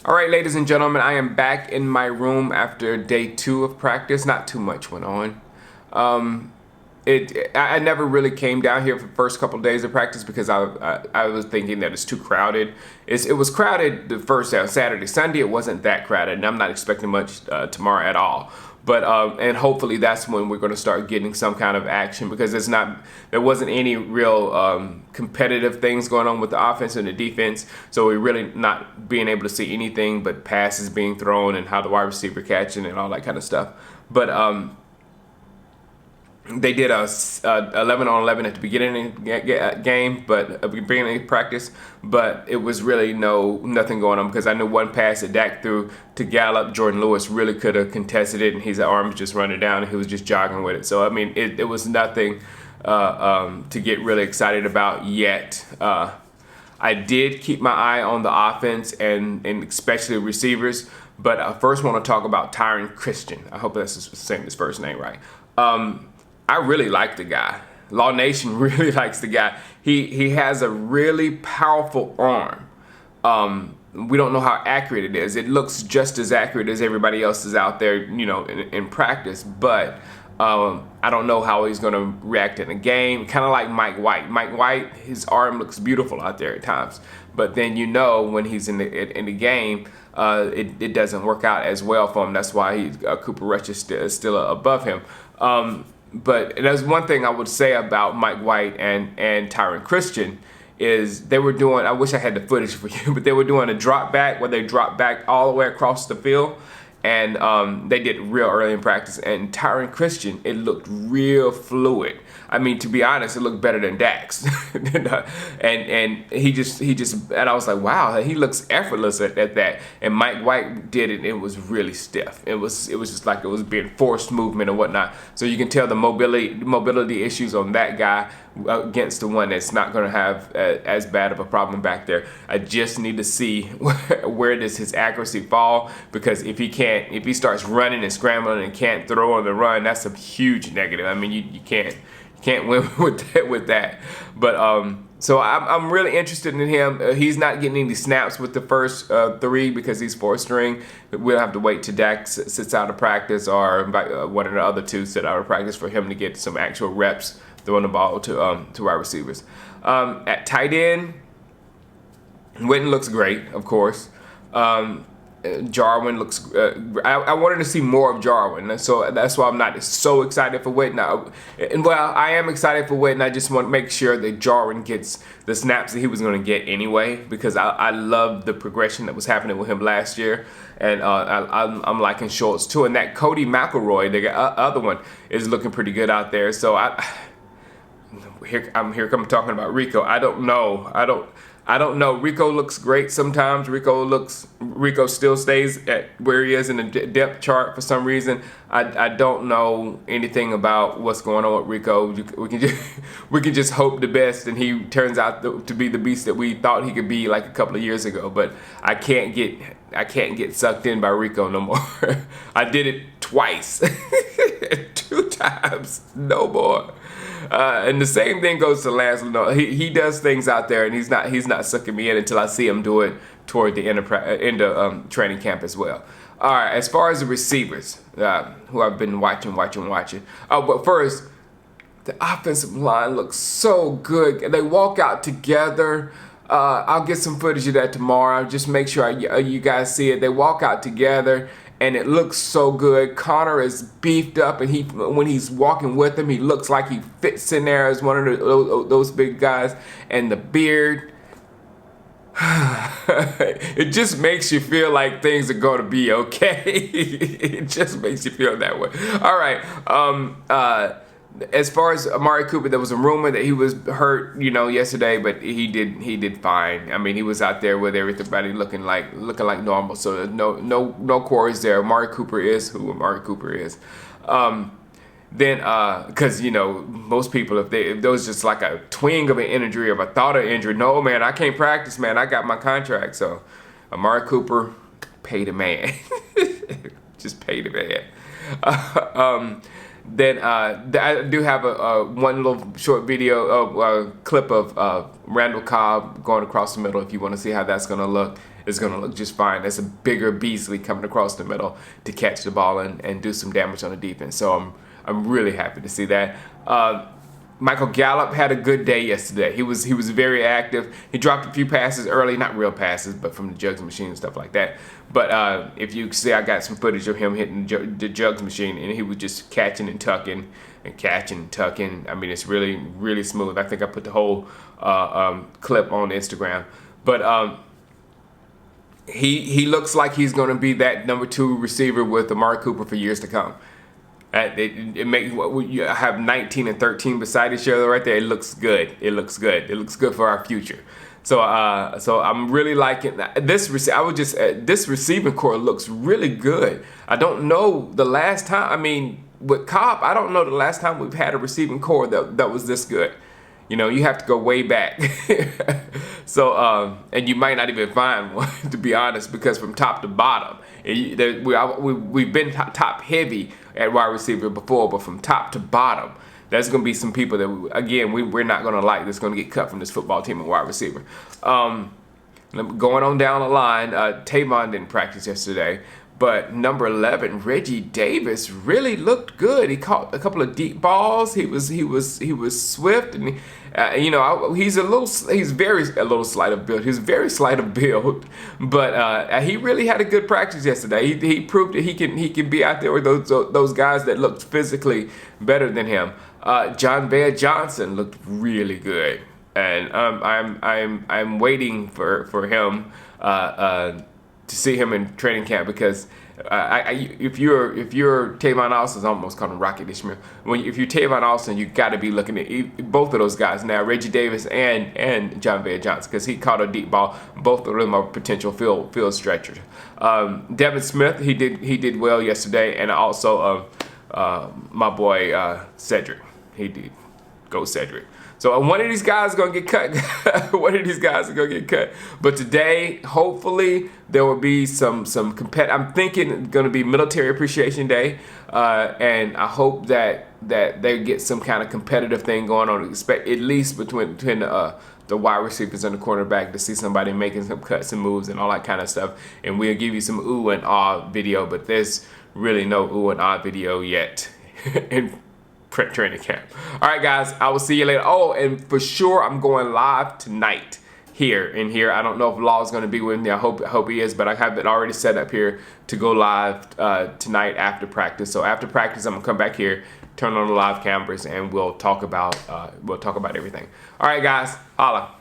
All right, ladies and gentlemen, I am back in my room after day 2 of practice. Not too much went on. I never really came down here for the first couple of days of practice because I was thinking that it's too crowded. It was crowded the first Saturday. Sunday it wasn't that crowded, and I'm not expecting much tomorrow at all. But and hopefully that's when we're going to start getting some kind of action, because there wasn't any real competitive things going on with the offense and the defense. So we're really not being able to see anything but passes being thrown and how the wide receiver catching and all that kind of stuff. But they did a 11 on 11 at the beginning of the game, but at the beginning of practice, but it was really nothing going on, because I knew one pass that Dak threw to Gallup, Jordan Lewis really could have contested it, and his arms just running down, and he was just jogging with it. So I mean, it was nothing to get really excited about yet. I did keep my eye on the offense and especially receivers, but I first want to talk about Tyron Christian. I hope that's saying his first name right. I really like the guy. Law Nation really likes the guy. He has a really powerful arm. We don't know how accurate it is. It looks just as accurate as everybody else's out there, in practice. But I don't know how he's going to react in a game. Kind of like Mike White. Mike White, his arm looks beautiful out there at times. But then when he's in the game, it doesn't work out as well for him. That's why Cooper Rush is still above him. But there's one thing I would say about Mike White and Tyron Christian is they were doing, I wish I had the footage for you, but they were doing a drop back where they dropped back all the way across the field. And they did real early in practice. And Tyron Christian, it looked real fluid. I mean, to be honest, it looked better than Dak's. and he just, and I was like, wow, he looks effortless at that. And Mike White did it. It was really stiff. It was just like it was being forced movement and whatnot. So you can tell the mobility issues on that guy against the one that's not going to have as bad of a problem back there. I just need to see where does his accuracy fall, because if he starts running and scrambling and can't throw on the run, that's a huge negative. I mean, you can't win with that. But so I'm really interested in him. He's not getting any snaps with the first 3 because he's 4th string. We'll have to wait till Dak sits out of practice, or one of the other 2 sit out of practice for him to get some actual reps throwing the ball to wide receivers. At tight end, Witten looks great, of course. Jarwin looks. I wanted to see more of Jarwin, so that's why I'm not so excited for Witten. I am excited for Witten. I just want to make sure that Jarwin gets the snaps that he was going to get anyway, because I love the progression that was happening with him last year, and I'm liking Schultz too. And that Cody McElroy, the other one, is looking pretty good out there. So I'm talking about Rico. I don't know. Rico looks great sometimes. Rico still stays at where he is in the depth chart for some reason. I don't know anything about what's going on with Rico. We can just hope the best, and he turns out to be the beast that we thought he could be like a couple of years ago. But I can't get sucked in by Rico no more. I did it twice, 2 times, no more. And the same thing goes to Lance Lenoir. He does things out there, and he's not sucking me in until I see him do it toward the end of training camp as well. All right, as far as the receivers, who I've been watching. But first, the offensive line looks so good. They walk out together. I'll get some footage of that tomorrow. Just make sure you guys see it. They walk out together, and it looks so good. Connor is beefed up, and when he's walking with him, he looks like he fits in there as one of those big guys. And the beard, it just makes you feel like things are going to be okay. It just makes you feel that way. All right. As far as Amari Cooper, there was a rumor that he was hurt, yesterday, but he did fine. I mean, he was out there with everybody looking like normal. So no quarries there. Amari Cooper is who Amari Cooper is. Because most people, if there was just like a twinge of an injury, of a thought of injury, no man, I can't practice, man. I got my contract. So Amari Cooper, pay the man. Just pay the man. Then I do have one little short video clip of Randall Cobb going across the middle if you want to see how that's going to look. is going to look just fine. That's a bigger Beasley coming across the middle to catch the ball and do some damage on the defense. So I'm really happy to see that. Michael Gallup had a good day yesterday. He was very active. He dropped a few passes early, not real passes, but from the jugs machine and stuff like that. But if you see, I got some footage of him hitting the jugs machine, and he was just catching and tucking and catching and tucking. I mean, it's really, really smooth. I think I put the whole clip on Instagram. But he looks like he's going to be that number 2 receiver with Amari Cooper for years to come. It makes you have 19 and 13 beside each other right there. It looks good. It looks good. It looks good for our future. So I'm really liking this. This receiving core looks really good. I don't know the last time. I mean, with Cobb, I don't know the last time we've had a receiving core that was this good. You know, you have to go way back. So, and you might not even find one, to be honest, because from top to bottom, we've been top heavy at wide receiver before, but from top to bottom, there's going to be some people that, again, we're not going to like that's going to get cut from this football team at wide receiver. Going on down the line, Tavon didn't practice yesterday. But number 11, Reggie Davis, really looked good. He caught a couple of deep balls. He was swift, and he's a little slight of build. He's very slight of build, but he really had a good practice yesterday. He proved that he can be out there with those guys that looked physically better than him. John Bear Johnson looked really good, and I'm waiting for him. To see him in training camp, because if you're Tavon Austin, I almost called him Rocket Ishmael. If you're Tavon Austin, you got to be looking at both of those guys now, Reggie Davis and John Bear Johnson, because he caught a deep ball. Both of them are potential field stretchers. Devin Smith, he did well yesterday, and also my boy Cedric, he did. Go Cedric. So one of these guys is going to get cut. One of these guys is going to get cut. But today, hopefully, there will be some I'm thinking it's going to be Military Appreciation Day. And I hope that they get some kind of competitive thing going on, at least between the wide receivers and the quarterback, to see somebody making some cuts and moves and all that kind of stuff. And we'll give you some ooh and ah video, but there's really no ooh and ah video yet in training camp. All right, guys, I will see you later. Oh, and for sure, I'm going live tonight here. I don't know if Law is going to be with me. I hope he is, but I have it already set up here to go live tonight after practice. So after practice, I'm gonna come back here, turn on the live cameras, and we'll talk about everything. All right, guys, holla.